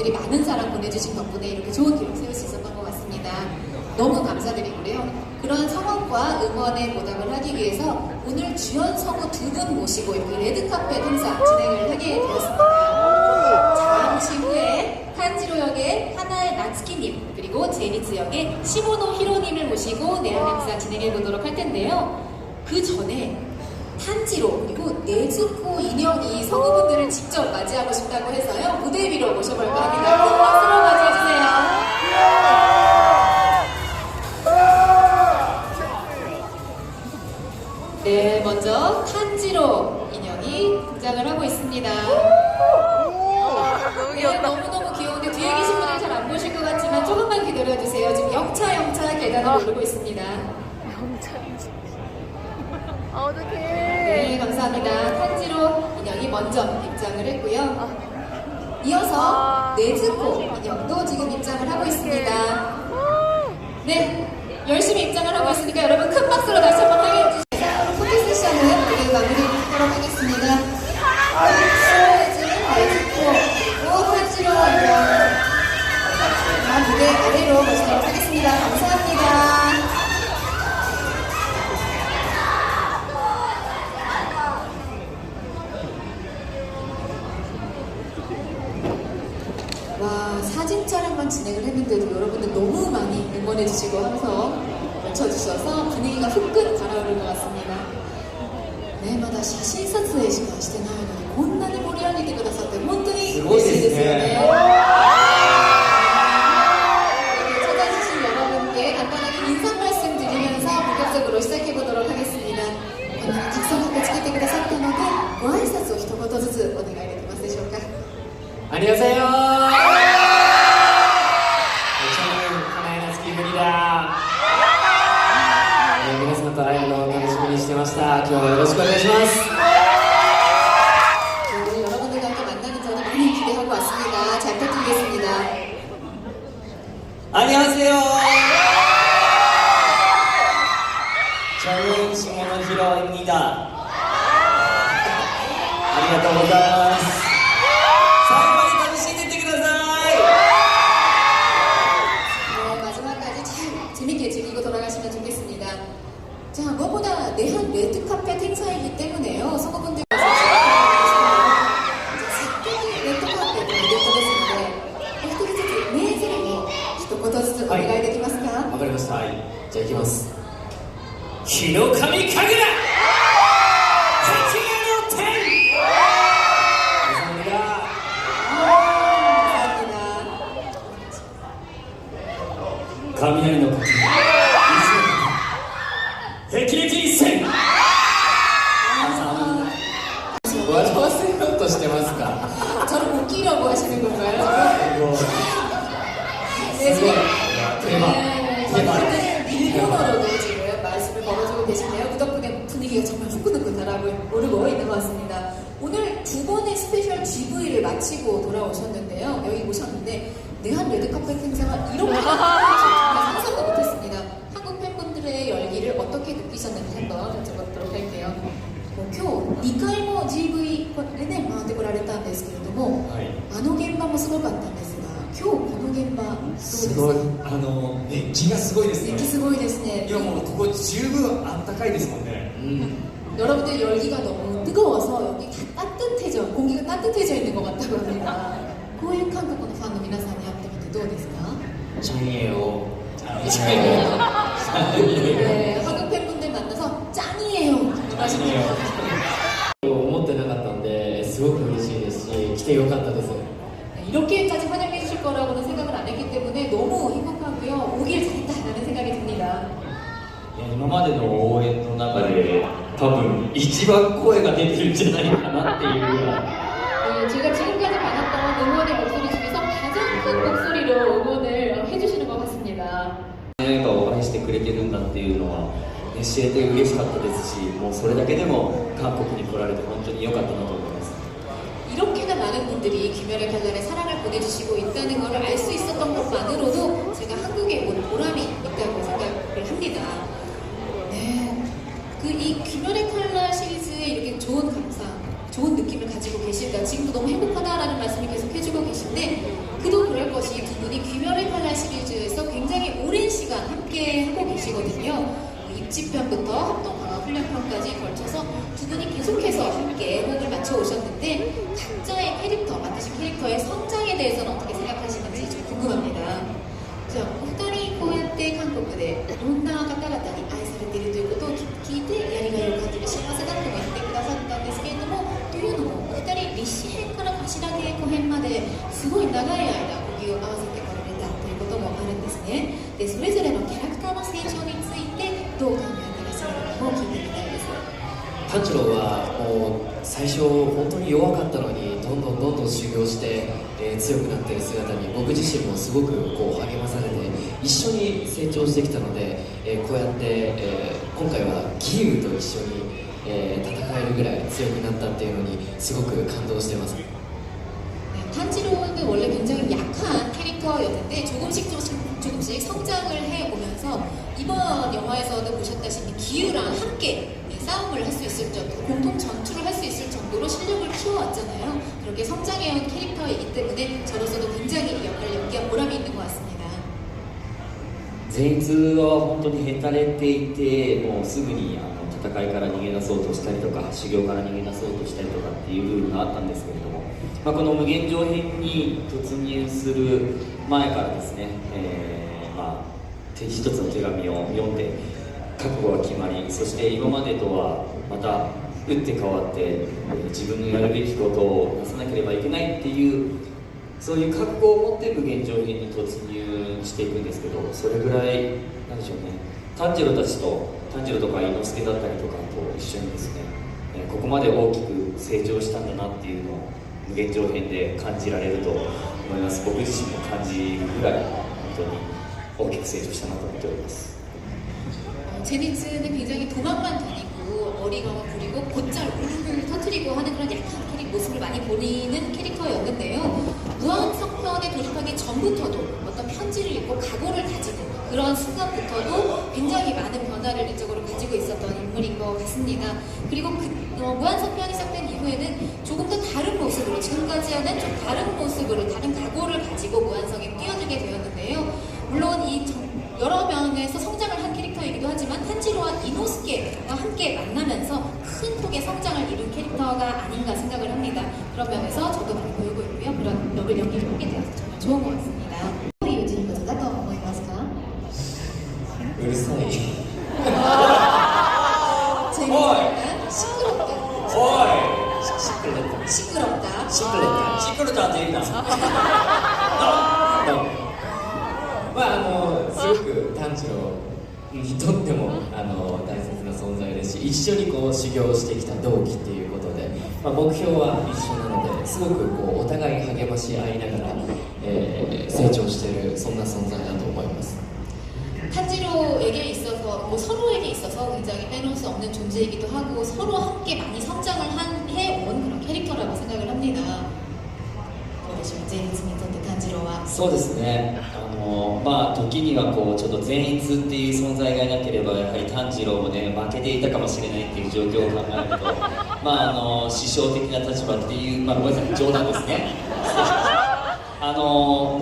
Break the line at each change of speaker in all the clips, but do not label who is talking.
여러분들이 많은 사랑 보내주신 덕분에 이렇게 좋은 기록 세울 수 있었던 것 같습니다. 너무 감사드리고요. 그런 성원과 응원에 보답을 하기 위해서 오늘 주연 성우 두 분 모시고 이렇게 레드카펫 행사 진행을 하게 되었습니다. 잠시 후에 탄지로 역의 하나의 나츠키님 그리고 제니츠 역의 시모노 히로님을 모시고 내한 행사 진행해 보도록 할 텐데요. 그 전에 탄지로 그리고 네즈코 인형이 성우분들을 직접 맞이하고 싶다고 해서요. 무대 위로 모셔볼까 합니다. 큰 박수로 맞이해주세요. 네, 먼저 탄지로 인형이 등장을 하고 있습니다. 네, 너무너무 귀여운데 뒤에 계신 분은 잘 안 보실 것 같지만 조금만 기다려주세요. 지금 영차 계단을 오르고 있습니다.
어떡해.
네, 감사합니다. 탄지로 인형이 먼저 입장을 했고요. 이어서 네즈코 인형도 지금 입장을 하고 있습니다. 네, 열심히 입장을 하고 있으니까 여러분 큰 박수로 다시 한번 환영해 주세요. 포토 세션은 오늘 마무리하도록 하겠습니다. 네즈코 그리고 탄지로 인형 무대 아래로 모시도록 하겠습니다. 감사합니다. 와, 사진 촬영만 진행을 했는데도 여러분들 너무 많이 응원해주시고 함성 외쳐주셔서 분위기가 후끈 달아오를 것 같습니다. 네, まだ写真撮影しかしてないのにこんなに盛り上げてくださって本当に嬉しいですよね。 찾아주신 여러분께 간단하게 인사 말씀 드리면서 본격적으로 시작해보도록 하겠습니다. 오늘 탁상하게 찍게くださったのでご挨拶を一言ずつお願いできますでしょうか。
안녕하세요. 저는 하나의 나츠키입니다. 네, 皆さんと会えるのを楽しみにしてました。今日はよろしくお願いします。
네, 여러분들과 함께 만나는 전에 많이 기대하고 왔습니다. 잘 부탁드리겠습니다.
안녕하세요. 저는 시모노 히로입니다. ありがとうございます。
네, 마지막까지 잘 재밌게 즐기고 돌아가시면 좋겠습니다. 자, 무엇보다 내한 레드카펫 행사이기 때문에요. 성우분들 레드카펫 레드카펫인데 어떻게 메이즈를一言ずつお願いできますか？
わかりました。はい。じゃあ行きます。日の神神楽雷の神霹靂一閃도와주세요 또してますか?
저를 웃기려고 하시는 건가요? 네, 지금 대박. 일본어로도 지금 말씀을 걸어주고 계신데요. 그 덕분에 분위기가 정말 후끈후끈 달아오르고 있는 것 같습니다. 오늘 두 번의 스페셜 GV를 마치고 돌아오셨는데요. 여기 오셨는데 내한 레드카펫 행사가 이렇게 상상도 못했습니다. 한국 팬분들의 열기를 어떻게 느끼셨는지 한번 여쭤보도록 할게요. 今日2回も GV でね回ってこられたんですけれども、
はい、
あの現場もすごかったんですが、今日この現場どうですか？
すごい、熱気がすごいですね。
熱気すごいですね。
今もうここ十分あったかいですもんね。
여러분들 열기가 너무 뜨거워서 여기 다 따뜻해져, 공기가 따뜻해져 있는 것 같다고 합니다. 고유 한국의 팬의 皆さんに会ってみてどうですか?
짱이에요.
네, 한국 팬분들 만나서 짱이에요.
짱이에요. 思ってなかったんですごく嬉しいですし来てよかったです。
이렇게까지 환영해 주실 거라고는 생각을 안 했기 때문에 너무 행복하고요. 오길 잘했다라는 생각이 듭니다.
今までの応援の中で多分一番声が出てるんじゃないかなっていうぐらい
네, 제가 지금까지 받았던 응원의 목소리 중에서 가장 큰 목소리로 응원을 해주시는 것 같습니다.
映画を愛してくれてるんだっていうのは知れて嬉しかったですし、もうそれだけでも韓国に来られて本当に良かったなと思います。
이렇게나 많은 분들이 귀멸의 칼날에 사랑을 보내주시고 있다는 걸 알 수 있었던 것만으로도 제가 한국에 온 보람이 있다고 생각을 합니다. 네, 이 귀멸의 칼날 시리즈에 이렇게 좋은 감상, 좋은 느낌을 가지고 계실까 지금도 너무 행복하다라는 말씀을 계속 해주고 계신데 그도 그럴 것이 두 분이 귀멸의 칼날 시리즈에서 굉장히 오랜 시간 함께 하고 계시거든요. 입지편부터 합동강화 훈련편까지 걸쳐서 두 분이 계속해서 함께 호흡을 맞춰 오셨는데 각자의 캐릭터, 맡으신 캐릭터의 성장에 대해서는 어떻게 생각하시는지 좀 궁금합니다. じゃあお二人こうやって韓国でいろんな方々に愛されているということを聞いてやりがいを感じる幸せだとも言ってくださったんですけれども、というのもお二人立志編から頭稽古編まですごい長い間呼吸を合わせてこられたということもあるんですね。でそれぞれのキャラクターの成長についてどう考えていらっしゃるのかも聞いてみたいです。
炭治郎はもう最初本当に弱かったのにどんどん修行して、強くなっている姿に僕自身もすごくこう励まされて一緒に成長してきたので、こうやって、今回は義勇と一緒に、戦えるぐらい強くなったっていうのにすごく感動してます。
탄지로는 원래 굉장히 약한 캐릭터였는데 조금씩 성장을 해오면서 이번 영화에서도 보셨다시피 기우랑 함께 싸움을 할 수 있을 정도, 공동 전투를 할 수 있을 정도로 실력을 키워왔잖아요. 그렇게 성장해온 캐릭터이기 때문에 저로서도 굉장히 이 역할을 연기한 보람이 있는 것 같습니다.
善逸は本当にへたれていて、もうすぐに戦いから逃げ出そうとしたりとか修行から逃げ出そうとしたりとかっていう部分があったんですけれども、この無限上編に突入する前からですね、一つの手紙を読んで覚悟が決まり、そして今までとはまた打って変わって自分のやるべきことをなさなければいけないっていうそういう覚悟を持って無限上編に突入していくんですけど、それぐらいなんでしょうね、炭治郎たちと炭治郎とか伊之助だったりとかと一緒にですね、ここまで大きく成長したんだなっていうのを無限上編で感じられると思います。僕自身も感じるぐらい本当に大きく成長したなと思っております。
제니츠는 굉장히 도망만 다니고 어리광을 부리고 곧잘 울음을 터뜨리고 하는 그런 약한 모습을 많이 보이는 캐릭터였는데요. 무한성편에 돌입하기 전부터도 어떤 편지를 읽고 각오를 다지는 그런 순간부터도 굉장히 많은 변화를 내적으로 가지고 있었던 인물인 것 같습니다. 그리고 무한성편이 시작된 이후에는 조금 더 다른 모습으로, 지금까지와는 좀 다른 모습으로 다른 각오를 가지고 무한성에 뛰어들게 되었는데요. 물론 이 여러 면에서 성장을 한 캐릭터이기도 하지만 탄지로와 이노스케와 함께 만나면서 큰 폭의 성장을 이룬 캐릭터가 아닌가 생각을 합니다. 그런 면에서 저도 많이 보이고 있고요. 그런 역을 연기를 하게 되어서 정말 좋은 것 같습니다. 요즘 것보다 더 뭐입니까?
うるさい
재밌습니다. 시끄럽다.
おい
시끄럽다.
シクレッ
シクルタって言うな
すごく炭治郎にとっても大切な存在ですし、一緒にこう修行してきた同期っていうことで、目標は一緒なのですごくこうお互い励まし合いながら、成長しているそんな存在だと思います。
탄지로에게 있어서 서로에게 있어서 굉장히 빼놓을 수 없는 존재이기도 하고 서로 함께 많이 성장을 해온 그런 캐릭터라고 생각을 합니다. 어떠십니까? 제니츠에とって 탄지로와
そうですね、時にはこうちょっと善逸っていう存在がいなければやはり炭治郎もね負けていたかもしれないっていう状況を考えると師匠的な立場っていう、ごめんなさい冗談ですねで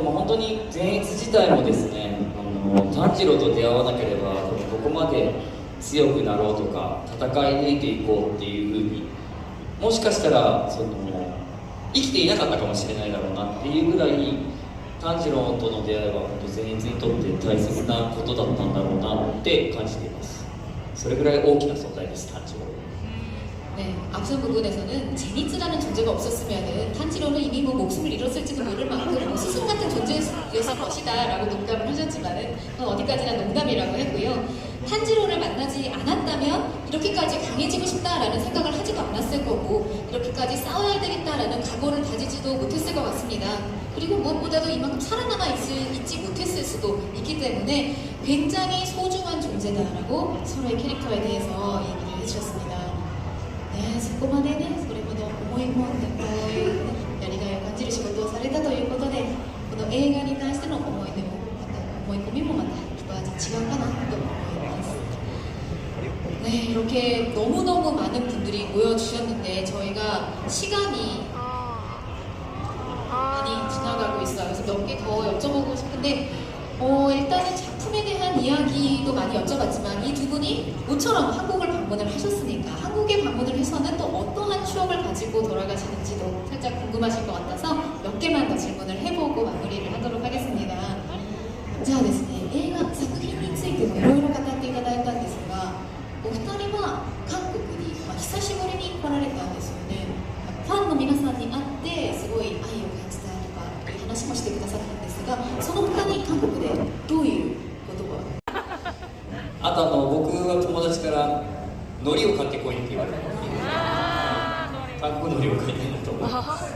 も本当に善逸自体もですね炭治郎と出会わなければここまで強くなろうとか戦い抜いていこうっていうふうにもしかしたら生きていなかったかもしれないだろうなっていうぐらい炭治郎との出会いは本当善逸にとって大切なことだったんだろうなって感じています。それぐらい大きな存在です炭治郎。
네, 앞선 부분에서는 제니츠라는 존재가 없었으면 탄지로는 이미 목숨을 잃었을지도 모를 만큼 스승 같은 존재였을 것이다 라고 농담을 하셨지만 그건 어디까지나 농담이라고 했고요. 탄지로를 만나지 않았다면 이렇게까지 강해지고 싶다라는 생각을 하지도 않았을 거고 이렇게까지 싸워야 되겠다라는 각오를 다지지도 못했을 것 같습니다. 그리고 무엇보다도 이만큼 살아남아 있지 못했을 수도 있기 때문에 굉장히 소중한 존재다라고 서로의 캐릭터에 대해서 얘기를 해주셨습니다. そこまでね、それほど思い込んでこういう、やりがいを感じる仕事をされたということでこの映画に対しての思い出もまた思い込みもまた一味違うかなと思います。 네, 이렇게 너무너무 많은 분들이 모여주셨는데 저희가 시간이 많이 지나가고 있어요. 그래서 몇 개 더 여쭤보고 싶은데 일단은 작품에 대한 이야기도 많이 여쭤봤지만 이 두 분이 모처럼 한국을 방문을 하셨으니까 한국에 방문을 해서는 또 어떠한 추억을 가지고 돌아가시는지도 살짝 궁금하실 것 같아서 몇 개만 더 질문을 해보고 마무리를 하도록 하겠습니다. じゃあですね、映画作品についてもいろいろ語っていただいたんですが、お二人は韓国に、久しぶりに来られたんですよね。ファンの皆さんに会ってすごい愛を感じたとかいう話もしてくださったんですが、その他に韓国でどういうことが
あと僕は友達から海苔を買ってこいって言われたので韓国海苔を買いたいなと思います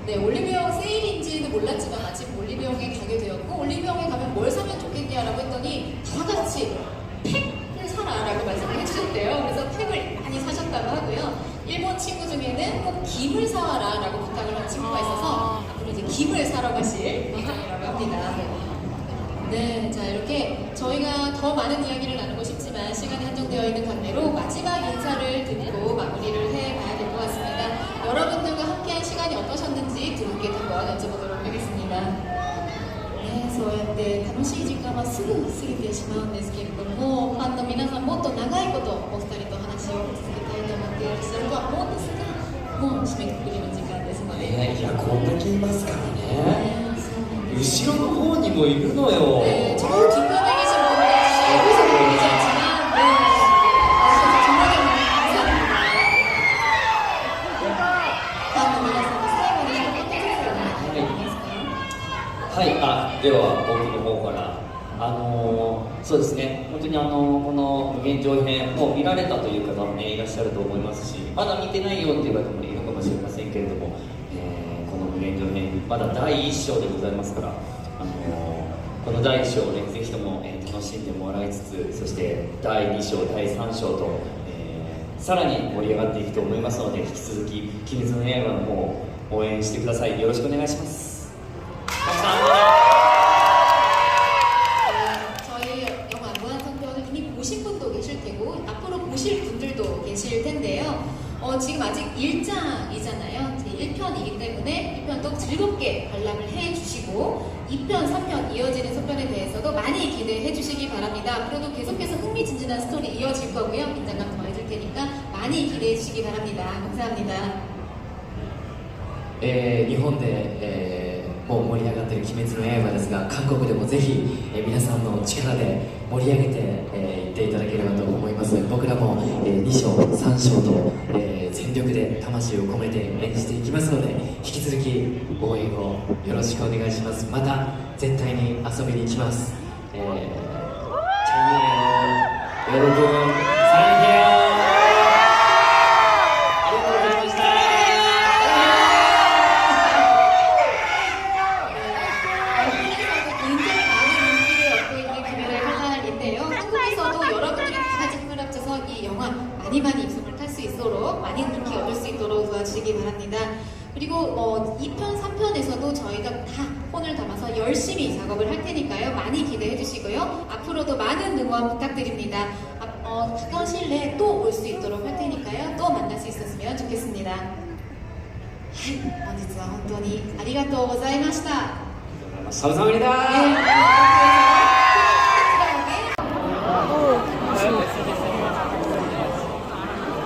네, 올리브영 세일인지는 몰랐지만 아침 올리브영에 가게 되었고 올리브영에 가면 뭘 사면 좋겠냐라고 했더니 다 같이 팩을 사라라고 말씀을 해주셨대요. 그래서 팩을 많이 사셨다고 하고요. 일본 친구 중에는 꼭 김을 사와라라고 부탁을 한 친구가 있어서 앞으로 이제 김을 사러 가실 예정이라고 합니다. 네, 자 이렇게 저희가 더 많은 이야기를 나누고 싶지만 시간이 한정되어 있는 관계로 마지막 인사를 듣고 마무리를 해봐야 될 것 같습니다. 여러분들과 함께한 시간이 어떠셨는지 두 분께 한번 여쭤보도록 하겠습니다. 네, そうやって楽しい時間はすぐ過ぎてしまうんですけれども、ファンの皆さんもっと長いことお二人と話を続けたいと思っていらっしゃるとは思うんですが、もう締めくくりの時間ですので。
いやこんだけいますからね後ろの方にもいるのよ
네, 저 뒷면에 계신 분들 여기서 보이지 않지만 네, 와주셔서 정말 감사합니다. 다음皆さんの最後に一言ずつお願いできますか？
はいでは僕の方からそうですね本当にこの無限上編もう見られたという方もねいらっしゃると思いますしまだ見てないよっていう方もいるかもしれませんけれどもこの無限上編まだ第1章でございますからこの第1章をねぜひとも楽しんでもらいつつそして第2章第3章とさらに盛り上がっていくと思いますので引き続き「鬼滅の刃」の方を応援してくださいよろしくお願いします
저희 영화 무한성편을 이미 보신 분도 계실 테고 앞으로 보실 분들도 계실 텐데요. 지금 아직 1장이잖아요. 제 1편이기 때문에 1편도 즐겁게 관람을 해주시고 2편, 3편 이어지는 속편에 대해서도 많이 기대해 주시기 바랍니다. 앞으로도 계속해서 흥미진진한 스토리 이어질 거고요. 긴장감 더해질 테니까 많이 기대해 주시기 바랍니다. 감사합니다.
日本で、もう盛り上がっている「鬼滅の刃」ですが韓国でもぜひ、皆さんの力で盛り上げていっていただければと思います僕らも、2章3章と、全力で魂を込めて演じていきますので引き続き応援をよろしくお願いしますまた絶対に遊びに来ます、チャンネルをよろしくサンキュー
굉장히 많은 인기를 얻고 있는 김연의 칼날인데요. 한국에서도 여러분들이 다 같이 힘을 합쳐서 이 영화 많이 입소문을 탈 수 있도록 많은 인기 얻을 수 있도록 도와주시기 바랍니다. 그리고 2편, 3편에서도 저희가 다 혼을 담아서 열심히 작업을 할 테니까요. 많이 기대해 주시고요. 앞으로도 많은 응원 부탁드립니다. 가까운 시일 내에 또 올 수 있도록 할 테니까요. 또 만날 수 있었으면 좋겠습니다. 本日は本当にありがとうございました。
감사합니다.
네,